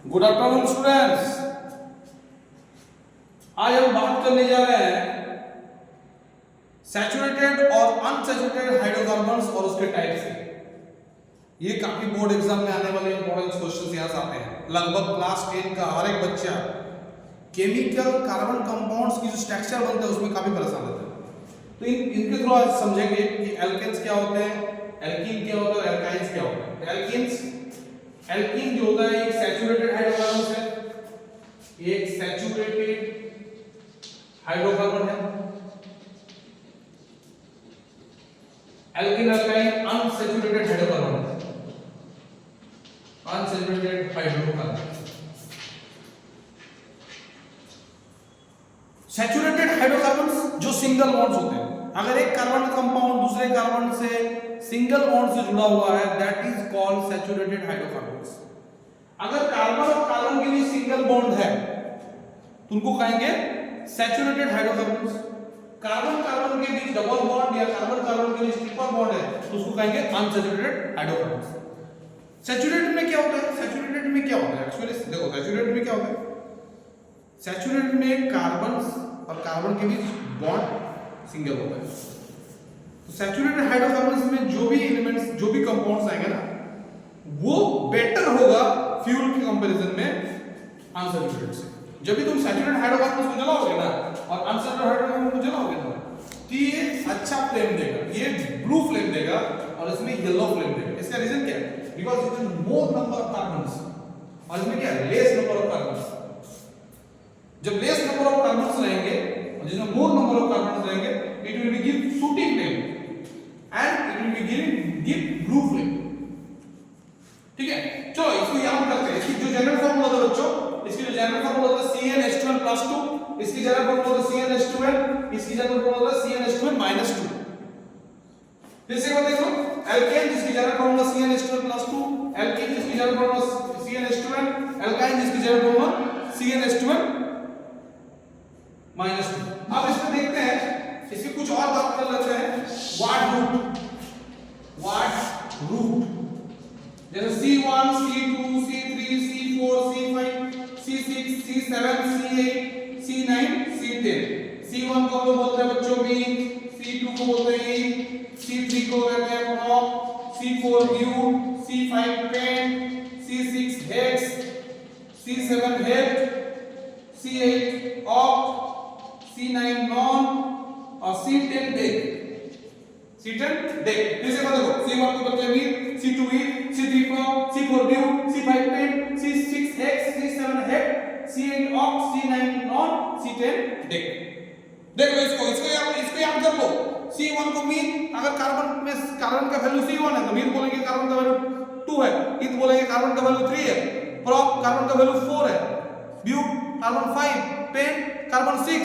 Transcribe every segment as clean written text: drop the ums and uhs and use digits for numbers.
Good afternoon students. आज हम बात करने जा रहे हैं सैचुरेटेड और अनसैचुरेटेड हाइड्रोकार्बन्स और उसके टाइप्स के। ये काफी बोर्ड एग्जाम में आने वाले इंपॉर्टेंट क्वेश्चंस यहाँ से आते हैं। लगभग क्लास 10 का हर एक बच्चा केमिकल कार्बन कंपाउंड्स की जो स्ट्रक्चर बनते हैं उसमें काफी परेशान होता है। तो इनके थ्रू आज समझेंगे कि एल्केन्स क्या होते हैं, एल्कीन क्या होता है, एल्काइंस क्या होता है। तो एल्कीन जो होता है एक सैचुरेटेड हाइड्रोकार्बन है, एक सैचुरेटेड हाइड्रोकार्बन है। एल्कीन अल्काइन अनसैचुरेटेड हाइड्रोकार्बन है, अनसैचुरेटेड हाइड्रोकार्बन। सैचुरेटेड हाइड्रोकार्बन्स जो सिंगल बॉन्ड्स होते हैं, अगर एक कार्बन कंपाउंड दूसरे कार्बन से सिंगल बॉन्ड से जुड़ा हुआ है that is called saturated hydrocarbons. अगर कार्बन और कार्बन के लिए सिंगल बॉन्ड है तो उनको कहेंगे सैचुरेटेड हाइड्रोकार्बन्स। कार्बन कार्बन के बीच डबल बॉन्ड या कार्बन कार्बन के लिए ट्रिपल बॉन्ड है तो उसको कहेंगे अनसैचुरेटेड हाइड्रोकार्बन्स। सैचुरेटेड में क्या होता है? सैचुरेटेड में क्या होता है एक्चुअली देखो, सैचुरेटेड में क्या होता है? सैचुरेटेड में कार्बन और कार्बन के बीच बॉन्ड सिंगल होता है। तो सैचुरेटेड हाइड्रोकार्बन्स में जो भी एलिमेंट्स, जो भी कंपाउंड्स आएंगे ना, वो बेटर होगा फ्यूल के कंपैरिजन में अनसैचुरेटेड से। जब भी तुम सैचुरेटेड हाइड्रोकार्बन्स को जलाओगे ना और अनसैचुरेटेड हाइड्रोकार्बन को जलाओगे ना तो ये अच्छा फ्लेम देगा, ये ब्लू फ्लेम देगा और इसमें येलो फ्लेम देगा। इसका रीजन क्या है? Because it is more number of carbons और इसमें क्या है? Less number of carbons. जब लेस नंबर ऑफ कार्बन्स रहेंगे और जिसमें मोर नंबर ऑफ कार्बन्स रहेंगे it will be give shooting flame and it will be give blue flame. ठीक है, चलो इसको याद करते हैं। इसकी जो जनरल फार्मूला था बच्चों, इसकी जो जनरल फार्मूला था CnH2n+2, इसकी जनरल फार्मूला था CnH2n, इसकी जनरल फार्मूला था CnH2n-2। फिर से बताइए, एल्केन जिसकी जनरल फार्मूला CnH2n+2, एल्कीन जिसकी जनरल फार्मूला CnH2n, एल्काइन जिसकी जनरल फार्मूला CnH2n-2। अब इसमें देखते हैं, इसकी कुछ और बात कर लेते हैं। व्हाट रूट जैसे C1, C2, C3, C4, C5, C6, C7, C8, C9, C10। C1 को हम बोलते हैं बच्चों मीन, C2 को बोलते हैं इन, C3 को कहते हैं prop, C4 but, C5 pent, C6 hex, C7 hept, C8 oct, C9 non और C10 डेक। C10 deck. फिर से देखो, C1 को बोलते हैं मीन, C2 इन, C3 prop, C4 but, C5 pent, C6 hex, C7 hept, C8 oct, C9 non, C10 dec. देखो इसको याद कर लो। C1 को मीन, अगर कार्बन में कार्बन का वैल्यू C1 है तो मीन बोलेंगे कार्बन का वैल्यू 2 है, इन बोलेंगे कार्बन का वैल्यू 3 है, प्रॉप कार्बन का वैल्यू 4 है, but carbon 5, pent carbon 6,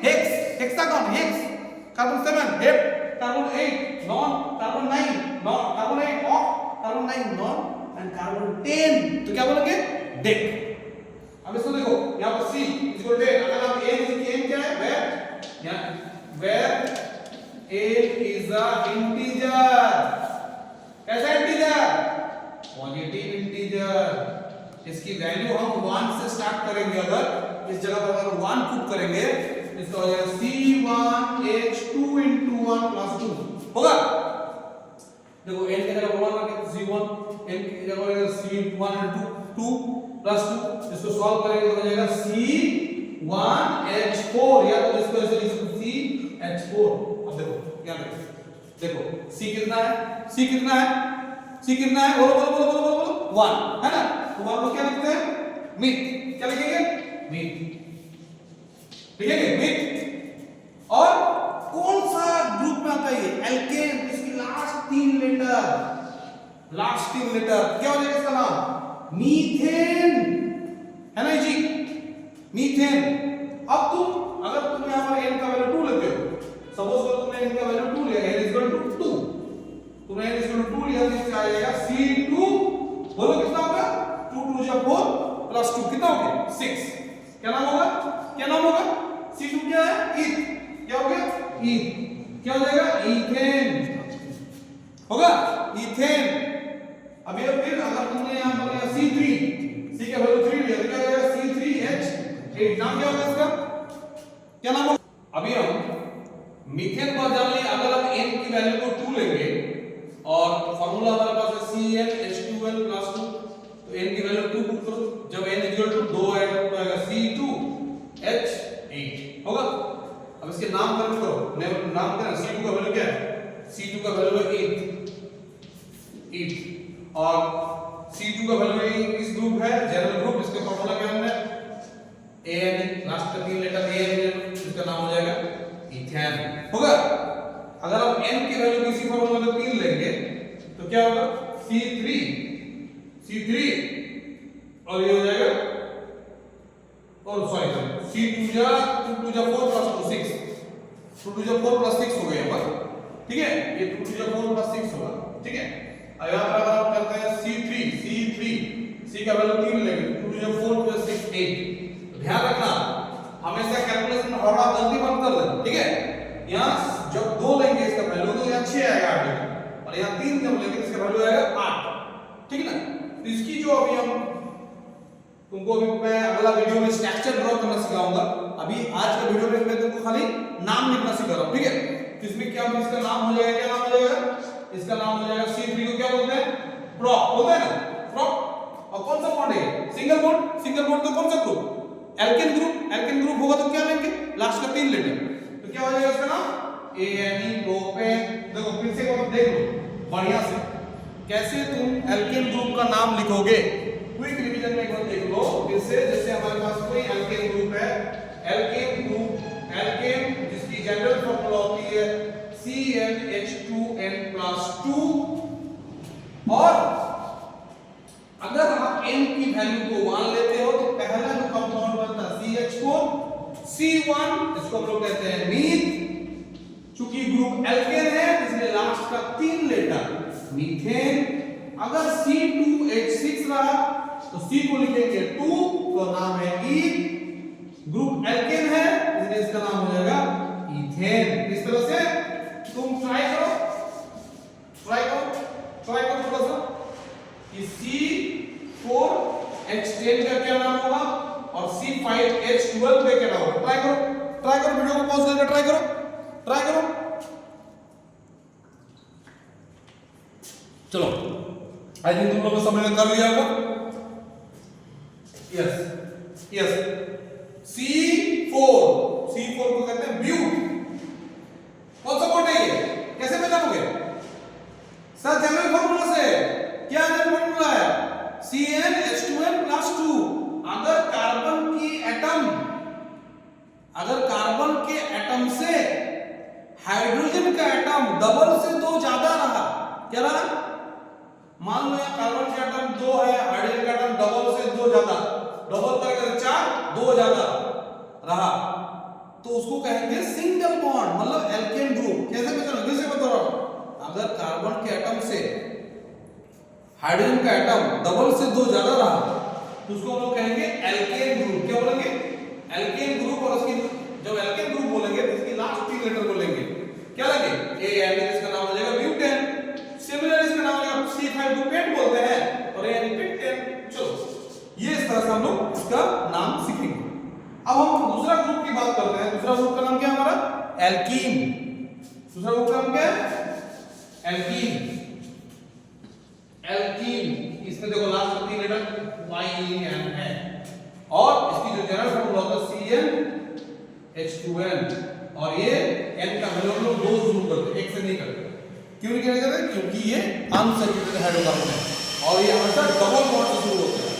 hex hexagon hex carbon 7, hep carbon 8, non carbon 9, non carbon 8 oct carbon 9 non and carbon 10 तो क्या बोलेंगे? डेक। अब इसको देखो, यहां पर C इक्वल टू अगर आप n क्या है? where a is a integer। कैसा इंटीजर? Positive integer. इसकी वैल्यू हम 1 से स्टार्ट करेंगे। अगर इस जगह पर अगर 1 पुट करेंगे इसका हो जाएगा C1H2 into 1+2 होगा। देखो n की जगह 1 रखें C1, n की जगह हो जाएगा C1 into 2+2। इसको सॉल्व करेंगे तो हो जाएगा C1H4 या तो इसको ऐसे लिख सकते CH4। अब देखो यहां देखो C कितना है? C कितना है? बोलो 1 है ना। तो 1 को क्या लिखते हैं? मीथ। क्या लिखेंगे? मीथ। लिखेंगे मीथ। और कौन सा ग्रुप में आता है ये? एल्केन। इसकी लास्ट 3 लेटर क्या हो जाएगा इसका नाम? मीथेन है ना जी, मीथेन। अब तुम अगर तुम यहां पर n का वैल्यू 2 लेते हो, सपोज करो तुमने n का वैल्यू 2 लिया, n इक्वल टू 2, तुमने n इक्वल टू 2 लिया तो इससे आ जाएगा C2। बोलो कितना होगा? 2 2 जा 4 प्लस 2 कितना हो गया? 6। क्या नाम होगा? C2 क्या है? ईथ। क्या हो गया? ईथ। क्या हो जाएगा? ईथेन होगा, ईथेन। अब ये फिर अगर तुमने यहां पर C 8 नाम क्या होगा इसका, क्या नाम होगा? अभी हम मीथेन पर जान लिए, अगर हम n की वैल्यू को 2 लेंगे और फार्मूला हमारे पास है CnH2n + 2, तो n की वैल्यू 2 पुट करो, जब n = 2 ऐड हो जाएगा C2H8 होगा। अब इसके नामकरण करो, नामकरण C2 का वैल्यू क्या है, C2 का वैल्यू है 8 और C2 का वैल्यू इस ग्रुप है जनरल ग्रुप, इसका फार्मूला क्या है AN, लास्ट का 3 लेटर AN, इसका नाम हो जाएगा इथेन होगा। अगर हम n की वैल्यू इसी फार्मूला में 3 लेंगे तो क्या होगा C3 और ये हो जाएगा, और सॉरी C2 जा 2 जा 4 + 2 6, 2 जा 4 + 6 हो गया यहाँ पर, ठीक है, ये 2 जा 4 + 6 होगा, ठीक है। अब यहाँ पर अगर हम करते हैं C का वैल्यू 3 लेंगे, 2 जा 4 + 6 8। ध्यान रखना हमेशा कैलकुलेशन में थोड़ा गलती मत कर लेना, ठीक है। यहाँ जब 2 लेंगे इसका वैल्यू तो यहाँ 6 आएगा 8, और यहाँ 3 जब लेंगे इसका वैल्यू आएगा 8, ठीक है ना। तो इसकी जो अभी हम तुमको अभी मैं अगला वीडियो में स्ट्रक्चर ड्रॉ करना सिखाऊंगा, अभी आज के वीडियो में मैं तुमको खाली नाम लिखना सिखा रहा हूँ, ठीक है। तो इसमें क्या इसका नाम हो जाएगा, क्या नाम हो जाएगा, इसका नाम हो जाएगा C3 को क्या बोलते हैं, प्रोप बोलते हैं ना, प्रोप। और कौन सा बॉन्ड है, सिंगल बॉन्ड तो कौन सा ग्रुप, एल्केन ग्रुप होगा तो क्या लेंगे, लास्ट का 3 लेटर, तो क्या हो जाएगा इसका नाम ANE प्रोपेन। देखो फिर से एक देख लो बढ़िया से कैसे तुम एल्केन ग्रुप का नाम लिखोगे, क्विक रिवीजन में एक बार देख लो फिर से। जैसे हमारे पास कोई एल्केन ग्रुप है, एल्केन जिसकी जनरल फार्मूला होती है CnH2n + 2, और अगर आप n की वैल्यू को 1 लेते हो तो पहला जो कंपाउंड बनता है CH4 C1, इसको हम लोग कहते हैं मीथ। चूंकि ग्रुप एल्केन है इसलिए लास्ट का 3 लेटर मीथेन। अगर C2H6 रहा तो C को लिखेंगे 2, तो नाम है ईथ। ग्रुप एल्केन है इसलिए इसका नाम हो जाएगा इथेन। इस तरह से तुम ट्राई करो थोड़ा सा कि C4H10 का क्या नाम होगा और C5H12 का क्या नाम होगा। ट्राई करो, वीडियो को पॉज करके ट्राई करो। चलो आई थिंक तुम लोगों ने समझ में कर लिया होगा। यस C4 को कहते हैं ब्यूट। कौन सा बॉन्ड है ये, कैसे पहचानोगे सर, जनरल फार्मूला से। क्या जनरल फार्मूला है, CnH2n + 2। अगर कार्बन के एटम से हाइड्रोजन का एटम डबल से 2 ज्यादा रहा, क्या रहा, मान लो यहाँ कार्बन का एटम 2 है, हाइड्रोजन का एटम डबल से 2 ज्यादा, डबल करके 4 2 ज्यादा रहा, तो उसको कहेंगे सिंगल बॉन्ड, मतलब एल्केन ग्रुप। कैसे पहचानोगे, कैसे बता रहा हूं, अगर कार्बन के एटम से हाइड्रोजन का एटम डबल से 2 ज्यादा रहा तो उसको हम लोग कहेंगे एल्केन ग्रुप। क्या बोलेंगे, एल्केन ग्रुप। और उसकी जब एल्केन ग्रुप बोलेंगे तो इसकी लास्ट 3 लेटर बोलेंगे, क्या लेंगे AN, इसका नाम हो जाएगा ब्यूटेन। सिमिलर इसका नाम हो जाएगा C5 को पेंट बोलते हैं और AN पेंटेन। चलो ये इस तरह से हम लोग इसका नाम सीखेंगे। अब हम दूसरा ग्रुप की बात करते हैं। दूसरा ग्रुप का नाम क्या है हमारा, एल्कीन। दूसरा ग्रुप का नाम क्या है, एल्कीन। इसमें देखो लास्ट का 3 लेटर YN है, और इसकी जो जनरल फार्मूला होता है CnH2n, और ये n का वैल्यू हम लोग 2 शुरू करते हैं, 1 से नहीं करते। क्यों नहीं करते, क्योंकि ये अनसैचुरेटेड हाइड्रोकार्बन है और ये हमेशा डबल बॉन्ड से शुरू होते हैं।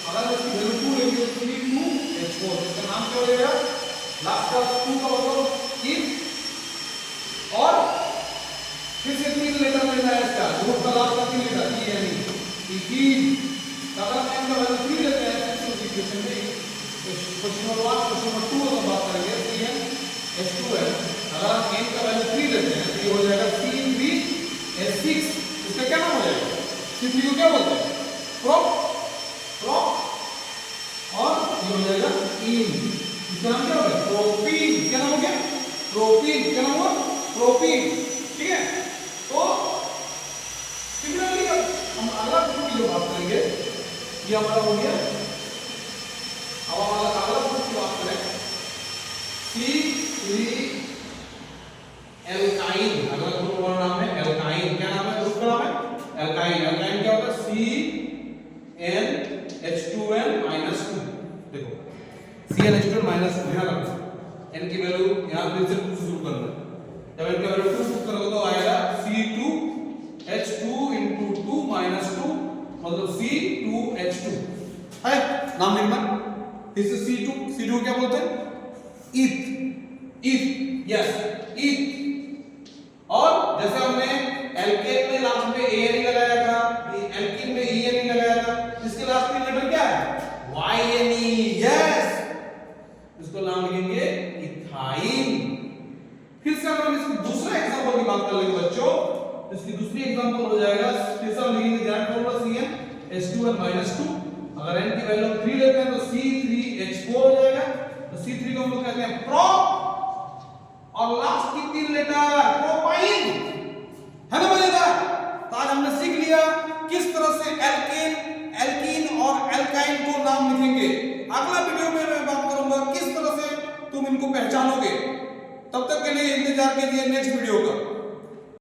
अगर इसकी वैल्यू 2 लेंगे तो 3 2H4, इसका नाम क्या हो जाएगा, लास्ट का 2 का मतलब ईथ, और फिर से 3 लेटर में है इसका ग्रुप का लास्ट का 3 लेटर यानी इथीन। अगर हम n का वैल्यू 3 लेते हैं तो इक्वेशन में क्वेश्चन नंबर 1 क्वेश्चन नंबर 2 हम बात करेंगे CnH2n। अगर हम n का वैल्यू 3 लेते हैं तो ये हो जाएगा C3H6। इसका क्या नाम हो जाएगा, C3 को क्या बोलते हैं, प्रोप, और ये हो जाएगा इन। इसका नाम क्या होगा, प्रोपीन। क्या नाम हो गया, प्रोपीन। क्या नाम हुआ, प्रोपीन, ठीक है। तो सिमिलरली हम अगला ग्रुप की जो बात करेंगे ये हमारा हो गया। अब हमारा अगला ग्रुप की बात C3 एल्काइन, अगला ग्रुप का नाम है एल्काइन। क्या नाम है ग्रुप का? नाम है एल्काइन। एल्काइन क्या होता है? CnH2n -2। देखो CnH2n -2 ध्यान रखना, n की वैल्यू यहां पे से 2 से शुरू करना। जब n की वैल्यू 2 पुट करोगे तो आएगा C2H2 * 2 -2 मतलब C2H2 है नाम लिखना। फिर से C2 क्या बोलते हैं? ईथ, यस ईथ। और जैसे हमने एल्केन में लास्ट में एन लगाया था, एल्कीन में ईएन लगाया था, इसके लास्ट में लेटर क्या है? वाईएनई, यस। इसको नाम लिखेंगे इथाइन। फिर से अगर हम इसकी दूसरा एग्जांपल की बात कर लेंगे बच्चों, इसकी दूसरी एग्जांपल हो जाएगा, फिर से हम लिखेंगे दैट फॉर्मूला CnH2n -2। अगर n की वैल्यू 3 लेते हैं तो C3H4 हो जाएगा। तो C3 को हम लोग कहते हैं प्रो, और लास्ट की 3 लेटर प्रोपाइन, है ना मजेदार? तो आज हमने सीख लिया किस तरह से एल्केन, एल्कीन और एल्काइन को नाम लिखेंगे। अगला वीडियो में मैं बात करूंगा किस तरह से तुम इनको पहचानोगे। तब तक के लिए इंतजार कीजिए नेक्स्ट वीडियो का।